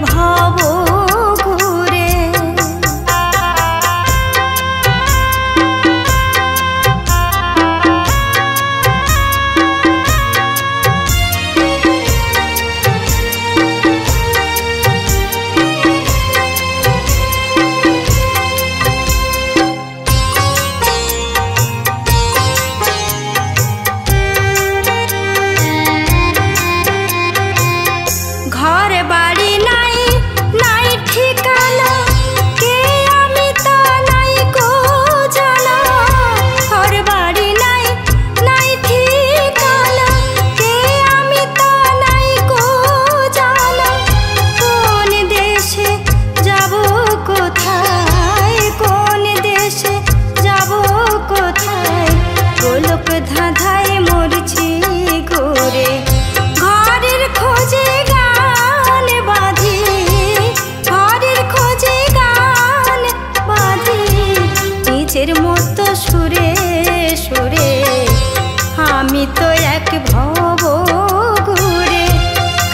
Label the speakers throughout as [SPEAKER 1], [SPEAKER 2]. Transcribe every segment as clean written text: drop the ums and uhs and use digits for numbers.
[SPEAKER 1] ভব ঘুরে। ঘর বাড়ি নাই নাই ঠিকানা, কে আমি তা নাই কো জানা। ঘর বাড়ি নাই নাই ঠিকানা, কে আমি তা নাই কো জানা। কোন দেশে যাব কোথায়, কোন দেশে যাব কোথায়, গোলক ধাঁধায় মরছি ঘুরে। ঘরের খোঁজে গান বাঁধি, ঘরের খোঁজে গান বাঁধি, নিজের মতো সুরে সুরে। আমি তো এক ভব ঘুরে,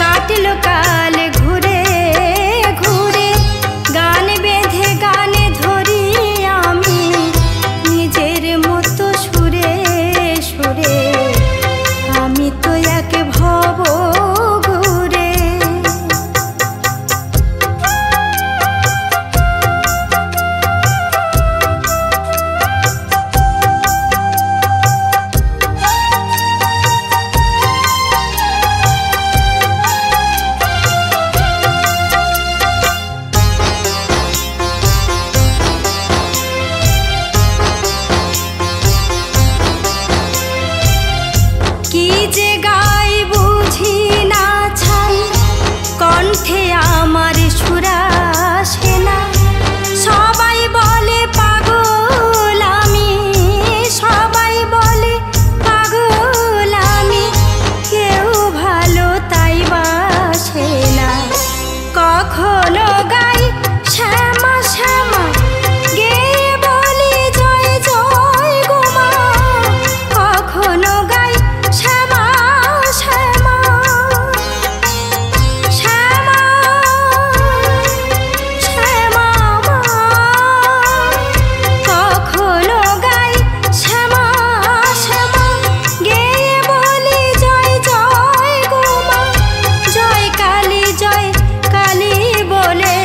[SPEAKER 1] কাটলো কাল ঘুরে ঘুরে। গান বেঁধে গানে ধরি আমি, নিজের মতো সুরে সুরে। আমি তো এক ভব ঘুরে। কি যে গাই বুঝি না ছাই, কণ্ঠে আমার সুরাসে না। সবাই বলে পাগল আমি, সবাই বলে পাগল আমি, কেউ ভালো তাই বাসে না। কখনো গাই শ্যামা শ্যামা, গেয়ে বলি জয় জয় গো মা। কখনো গাই শ্যামা শ্যামা শ্যামা শ্যামা মা। কখনো গাই শ্যামা শ্যামা, গেয়ে বলি জয় জয় গো মা। জয় কালী বলে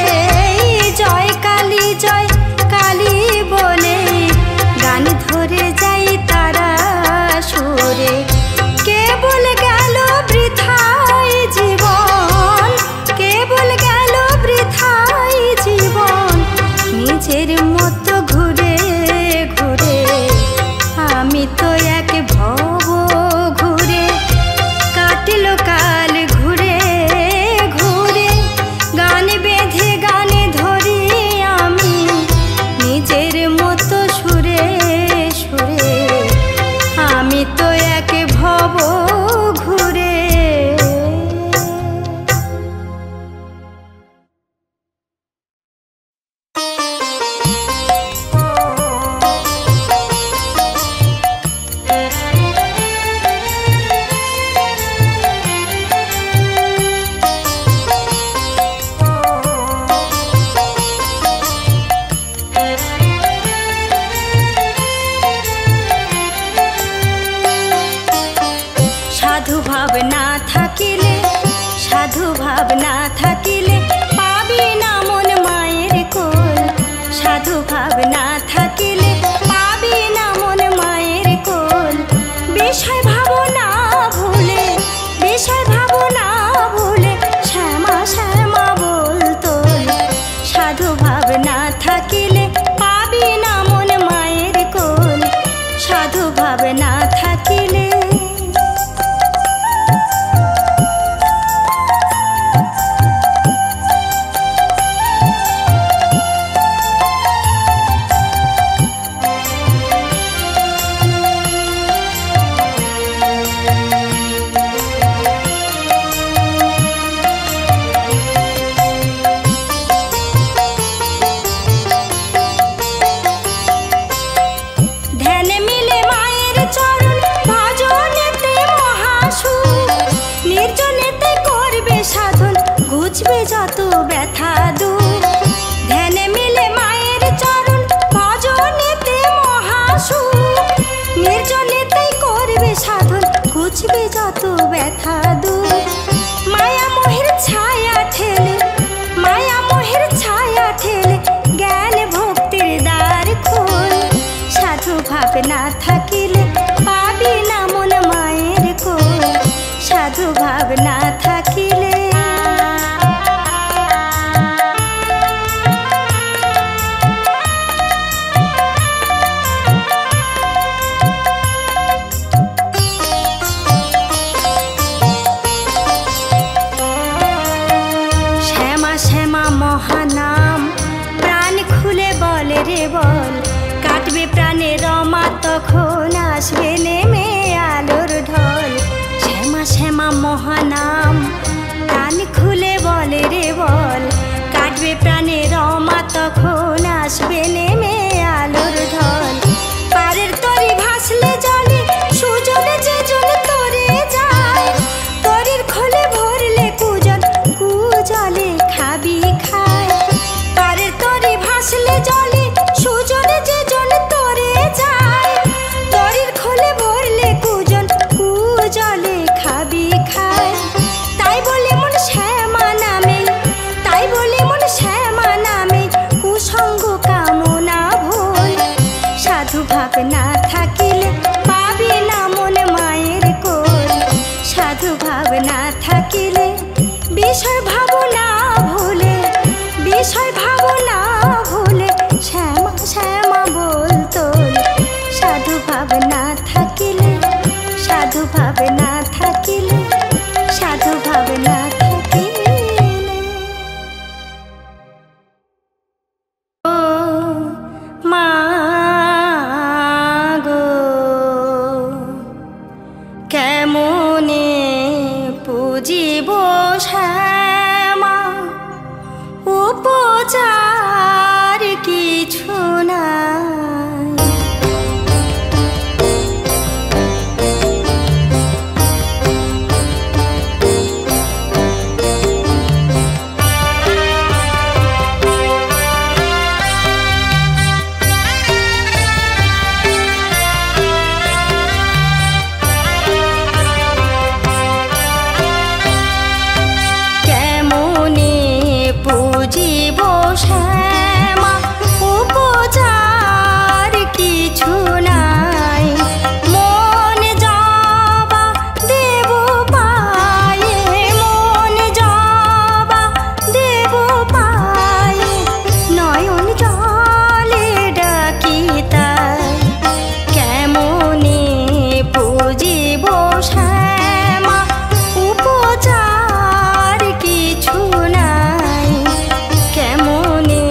[SPEAKER 1] ব্যথা দূর। ধ্যানে মিলে মায়ের চরণ, ভজনেতে মহাসুখ। নির্জনেতেই করবে সাধন, ঘুচবে যত ব্যথা দূর। মায়া মোহের ছায়া ঠেলে, মায়া মোহের ছায়া ঠেলে জ্ঞান ভক্তির দ্বার খোল। সাধু ভাব না থাকিলে পাবি না মন মায়ের কোল। সাধু ভাব না থাকিলে শ্যামা শ্যামা মহানাম, প্রাণ খুলে বলে রে বল। কাটবে প্রাণে রমা, তখন আসবে নেমে আলোর ঢল। শ্যামা শ্যামা মহানাম, প্রাণ খুলে বলে রে বল। কাটবে প্রাণে রমা, তখন আসবে নেমে আলোর ঢল। পারের তরি ভাসলে জলে, সুজনে যে জন তরে যায়। তরির খোলে ভরলে কুজন, কুজলে খাবি খায়। পারের তরি ভাসলে জলে, সুজনে যে জন তরে যায়। তরির খোলে ভরলে কুজন, কুজলে খাবি খায়। তাই বলে মন শ্যামা নামে, তাই বলে মন শ্যামা নামে কুসঙ্গ কামনা ভোল। সাধু ভাব না থাকিলে পাবি না মন মায়ের কোল। সাধু ভাব না থাকিলে বিষয় ভাবনা ভুলে, বিষয় ভাবনা ভুলে শ্যামা শ্যামা বল তোল। সাধু ভাব না থাকিলে, সাধু ভাব না থাকিলে, সাধু ভাব না থাকিলে। ও মা গো, কেমনে পুজিব শ্যামা, উপচার কিছু নাই। কেমনে পুজিব শ্যামা, উপচার কিছু নাই। মন যাবা দেব পায়ে, মন যাবা দেব পায়ে। নয়ন জলে ডাকি তাই, কেমনে পুজিব শ্যামা, উপচার কিছু নাই। কেমনে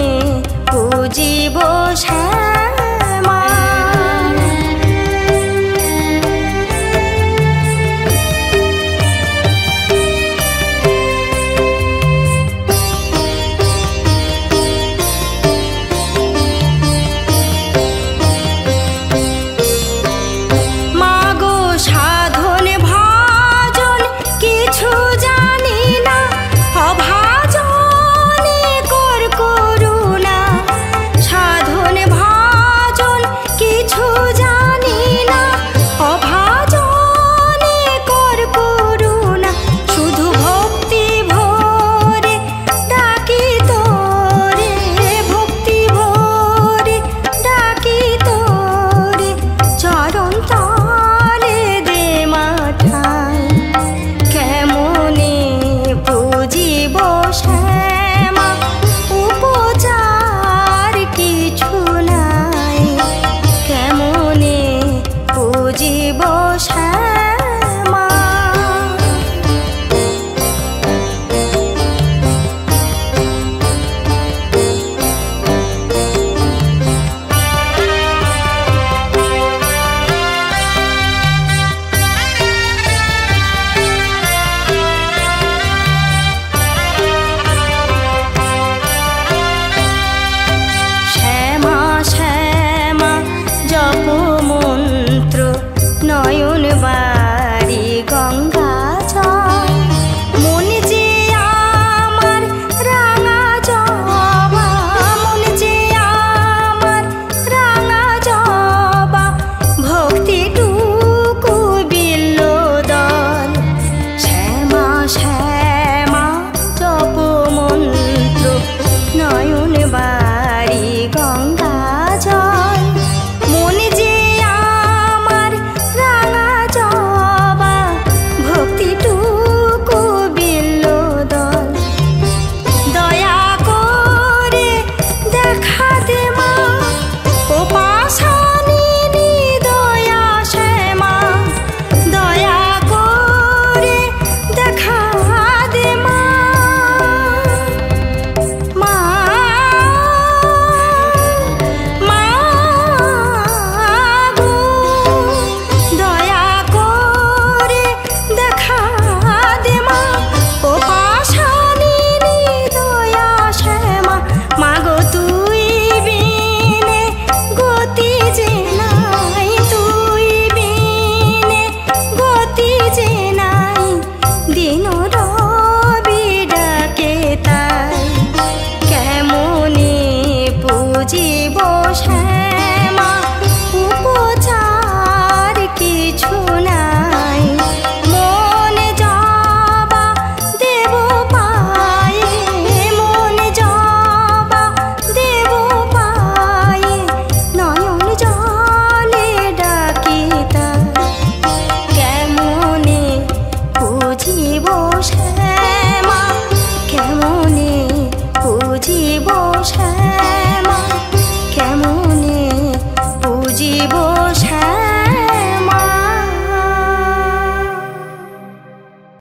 [SPEAKER 1] শ্যামা কেমনে বুঝিব শ্যামা।